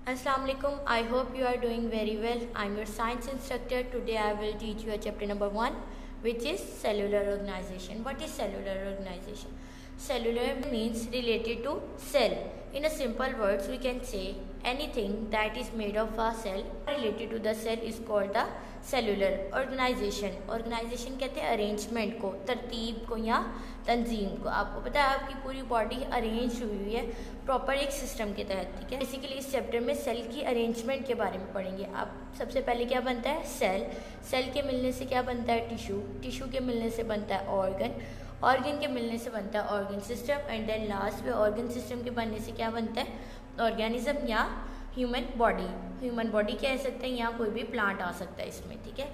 Assalamu alaikum. I hope you are doing very well. I'm your science instructor. Today I will teach you a chapter number 1, which is cellular organization. What is cellular organization? Cellular means related to cell. In a simple words, we can say anything that is made of a cell related to the cell is called the cellular organisation. Organisation कहते हैं arrangement को, तरतीब को या तंजीम को. आपको पता है आपकी पूरी बॉडी अरेंज हुई है प्रॉपर एक सिस्टम के तहत. ठीक है, बेसिकली इस चैप्टर में सेल की अरेंजमेंट के बारे में पढ़ेंगे. आप सबसे पहले क्या बनता है सेल. सेल के मिलने से क्या बनता है टिश्यू. टिश्यू के मिलने से बनता है ऑर्गन. ऑर्गन के मिलने से बनता है organ system. And then last में ऑर्गन सिस्टम के बनने से क्या बनता है ऑर्गेनिज्म या ह्यूमन बॉडी. ह्यूमन बॉडी कह सकते हैं या कोई भी प्लांट आ सकता है इसमें. ठीक है,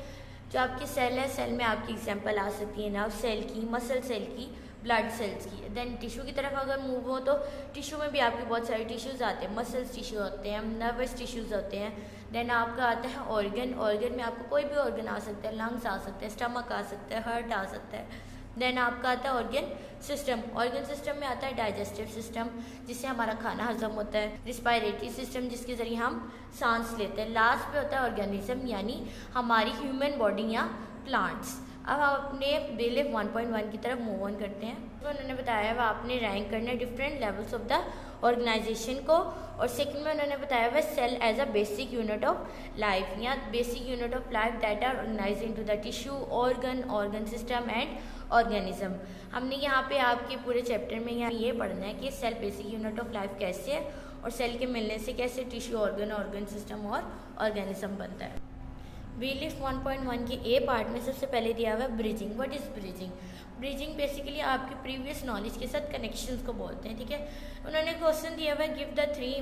जो आपकी सेल है, सेल में आपकी एग्जांपल आ सकती है नर्व सेल की, मसल सेल की, ब्लड सेल्स की. देन टिश्यू की तरफ अगर मूव हो तो टिश्यू में भी आपके बहुत सारे टिश्यूज़ आते हैं. मसल्स टिश्यू होते हैं, नर्वस टिश्यूज़ होते हैं. देन आपका आता है ऑर्गन. ऑर्गन में आपको कोई भी ऑर्गन आ सकता है. लंग्स आ सकते हैं, स्टमक आ सकता है, हार्ट आ सकता है. देन आपका आता है ऑर्गन सिस्टम. ऑर्गन सिस्टम में आता है डाइजेस्टिव सिस्टम, जिससे हमारा खाना हजम होता है. रिस्पायरेटरी सिस्टम, जिसके ज़रिए हम सांस लेते हैं. लास्ट पे होता है ऑर्गेनिज्म, यानी हमारी ह्यूमन बॉडी या प्लांट्स. अब हम अपने बेलिफ 1.1 की तरफ मूव ऑन करते हैं. तो उन्होंने बताया हुआ आपने रैंक करना है different levels of the organization को. और सेकंड में उन्होंने बताया हुआ cell as a basic unit of life या basic unit of life that are organize into the tissue, organ, organ system and organism. हमने यहाँ पे आपके पूरे चैप्टर में यहाँ ये पढ़ना है कि cell basic unit of life कैसे है और सेल के मिलने से कैसे टिश्यू, ऑर्गन, ऑर्गन सिस्टम और ऑर्गेनिज्म बनता है. बेलिफ 1.1 के ए पार्ट में सबसे पहले दिया हुआ है bridging. What is bridging? Bridging basically आपकी प्रीवियस नॉलेज के साथ कनेक्शंस को बोलते हैं. ठीक है, उन्होंने क्वेश्चन दिया हुआ है गिव द थ्री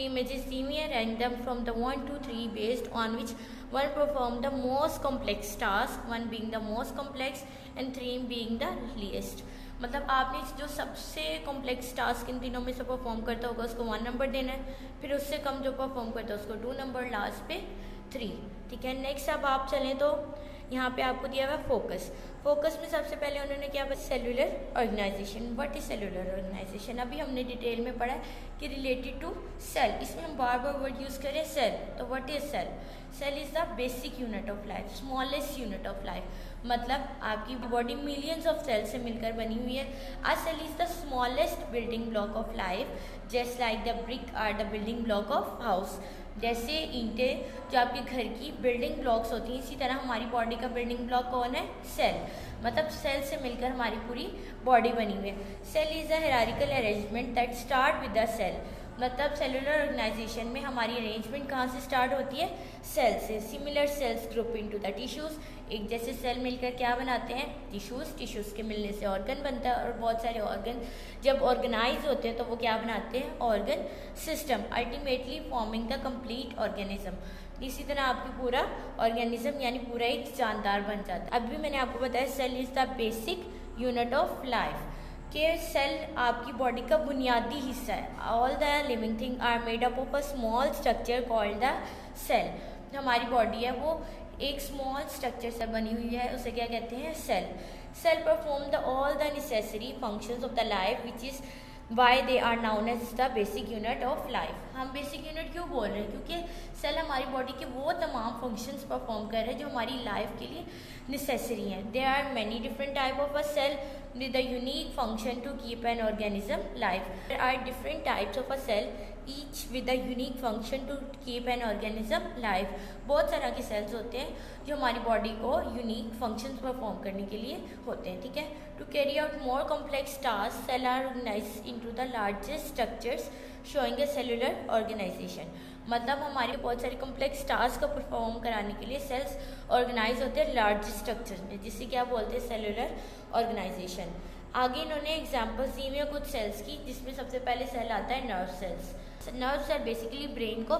images दी हुई है, rank them from the 1 to 3 based on which one perform the most complex task, 1 being the most complex and 3 being the least. मतलब आपने जो सबसे कॉम्प्लेक्स टास्क इन तीनों में से परफॉर्म करता होगा उसको 1 नंबर देना है. फिर उससे कम जो परफॉर्म करता है उसको 2 नंबर, लास्ट पे 3. ठीक है, नेक्स्ट अब आप चलें तो यहाँ पे आपको दिया हुआ है फोकस. फोकस में सबसे पहले उन्होंने क्या बताया cellular organisation. What is cellular organisation? अभी हमने डिटेल में पढ़ा है कि रिलेटेड टू सेल. इसमें हम बार बार वर्ड यूज़ करें सेल. तो what is cell? Cell is the basic unit of life, smallest unit of life. मतलब आपकी बॉडी मिलियंस ऑफ सेल से मिलकर बनी हुई है. A cell is the smallest building block of life, just like the brick are the building block of house. जैसे ईंटें जो आपके घर की बिल्डिंग ब्लॉक्स होती हैं, इसी तरह हमारी बॉडी का बिल्डिंग ब्लॉक कौन है? सेल. मतलब सेल से मिलकर हमारी पूरी बॉडी बनी हुई है. Cell is a hierarchical arrangement that start with the cell. मतलब सेलुलर ऑर्गेनाइजेशन में हमारी अरेंजमेंट कहाँ से स्टार्ट होती है? सेल से. Similar sales group into the tissues. एक जैसे सेल मिलकर क्या बनाते हैं? टिश्यूज़. टिश्यूज़ के मिलने से ऑर्गन बनता है और बहुत सारे ऑर्गन जब ऑर्गेनाइज होते हैं तो वो क्या बनाते हैं? Organ system. Ultimately forming the complete organism. इसी तरह आपकी पूरा ऑर्गेनिज्म यानी पूरा एक जानदार बन जाता है. अभी मैंने आपको बताया cell is the basic unit of life. कि सेल आपकी बॉडी का बुनियादी हिस्सा है. All the living thing are made up of a small structure called the cell. हमारी बॉडी है वो एक स्मॉल स्ट्रक्चर से बनी हुई है, उसे क्या कहते हैं? Cell. Cell perform the all the necessary functions of the life which is why they are known as the basic unit of life. हम बेसिक यूनिट क्यों बोल रहे हैं? क्योंकि सेल हमारी बॉडी के वो तमाम फंक्शंस परफॉर्म कर रहे हैं जो हमारी लाइफ के लिए नेसेसरी हैं. There are many different type of a cell with a unique function to keep an organism live. There are different types of a cell, each with a unique function to keep an organism live. बहुत तरह के sales होते हैं जो हमारी body को unique functions perform करने के लिए होते हैं. ठीक है, to carry out more complex task cell are organised into the largest structures showing a cellular organisation. मतलब हमारे बहुत सारे कॉम्प्लेक्स टास्क को परफॉर्म कराने के लिए सेल्स ऑर्गेनाइज होते हैं लार्ज स्ट्रक्चर में, जिसे क्या बोलते हैं? Cellular organisation. आगे इन्होंने एग्जांपल्स दी हुई हैं कुछ सेल्स की, जिसमें सबसे पहले सेल आता है nerve cells. Nerve cell basically brain को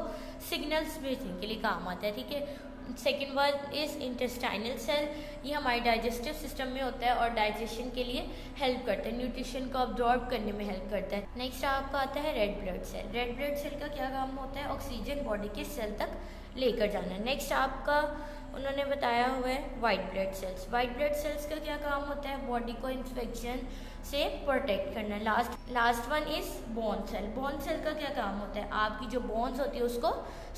सिग्नल्स भेजने के लिए काम आता है. ठीक है, second one is intestinal cell. ये हमारे डाइजेस्टिव सिस्टम में होता है और डाइजेशन के लिए हेल्प करता है, न्यूट्रिशन को अब्जॉर्ब करने में हेल्प करता है. नेक्स्ट आपका आता है red blood cell. Red blood cell का क्या काम होता है? ऑक्सीजन बॉडी के सेल तक लेकर जाना. नेक्स्ट आपका उन्होंने बताया हुआ है white blood cells. White blood cells का क्या काम होता है? बॉडी को इन्फेक्शन से प्रोटेक्ट करना। Last one is bone cell. Bone cell का क्या काम होता है? आपकी जो बोन्स होती है उसको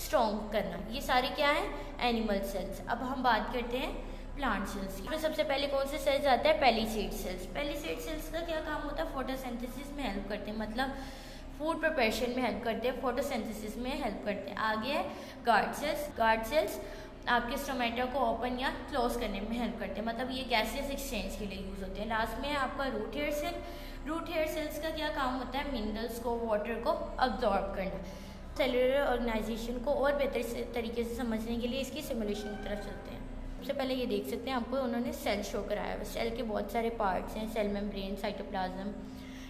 स्ट्रॉन्ग करना। ये सारे क्या है? Animal cells. अब हम बात करते हैं प्लांट सेल्स की। सबसे पहले कौन से सेल्स आते हैं? Palisade sales. पेलिसेड सेल्स का क्या काम होता है? फोटोसिंथेसिस में हेल्प करते हैं, मतलब फूड प्रिपरेशन में हेल्प करते हैं, फोटोसिंथेसिस में हेल्प करते हैं। आगे है गार्ड सेल्स। गार्ड सेल्स आपके स्टोमेटा को ओपन या क्लोज करने में हेल्प करते हैं, मतलब ये गैसेस एक्सचेंज के लिए यूज होते हैं। लास्ट में है आपका root hair cell. Root hair cells का क्या काम होता है? मिनरल्स को, वाटर को अब्जॉर्ब करना। सेलुलर ऑर्गेनाइजेशन को और बेहतर तरीके से समझने के लिए इसकी सिमुलेशन की तरफ चलते हैं। सबसे पहले ये देख सकते हैं, आपको उन्होंने सेल शो कराया है। सेल के बहुत सारे पार्ट्स हैं, सेल मेम्ब्रेन, साइटोप्लाज्म,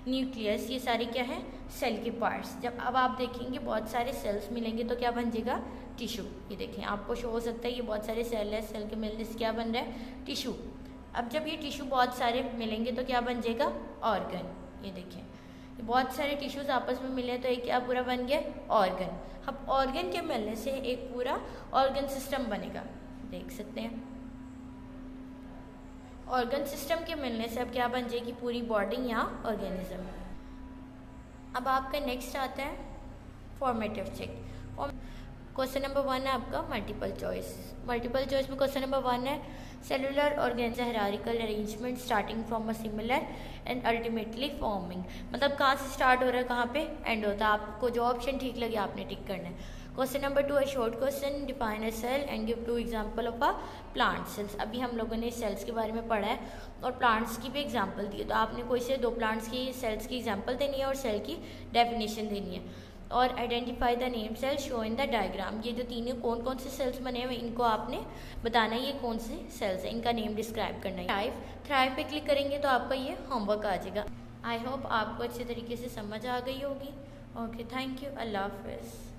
न्यूक्लियस, ये सारे क्या है? सेल के पार्ट्स। जब अब आप देखेंगे बहुत सारे सेल्स मिलेंगे तो क्या बन जाएगा? टिश्यू। ये देखें, आपको शो हो सकता है ये बहुत सारे सेल है, सेल के मिलने से क्या बन रहा है? टिश्यू। अब जब ये टिश्यू बहुत सारे मिलेंगे तो क्या बन जाएगा? ऑर्गन। ये देखें, बहुत सारे टिश्यूज आपस में मिले तो एक क्या पूरा बन गया? ऑर्गन। अब ऑर्गन के मिलने से एक पूरा ऑर्गन सिस्टम बनेगा, देख सकते हैं। ऑर्गन सिस्टम के मिलने से अब क्या बन जाएगी? पूरी बॉडी या ऑर्गेनिज्म। अब आपका नेक्स्ट आता है फॉर्मेटिव चेक। क्वेश्चन नंबर 1 है आपका मल्टीपल चॉइस। मल्टीपल चॉइस में क्वेश्चन नंबर 1 है cellular organism hierarchical arrangement starting from a similar and ultimately forming. मतलब कहाँ से स्टार्ट हो रहा है, कहाँ पे एंड होता है। आपको जो ऑप्शन ठीक लगे आपने टिक करना है। क्वेश्चन नंबर 2 है short question, define a cell and give 2 example of a plant cells. अभी हम लोगों ने सेल्स के बारे में पढ़ा है और प्लांट्स की भी एग्जांपल दी है, तो आपने कोई से 2 प्लांट्स की सेल्स की एग्जांपल देनी है और सेल की डेफिनेशन देनी है। और identify the name cell show in the diagram. ये जो तीनों कौन कौन से सेल्स बने हुए इनको आपने बताना है ये कौन से सेल्स है, इनका नेम डिस्क्राइब करना है। थ्राइव पे क्लिक करेंगे तो आपका ये होमवर्क आ जाएगा। आई होप आपको अच्छे तरीके से समझ आ गई होगी। ओके, थैंक यू, अल्लाह हाफिज़।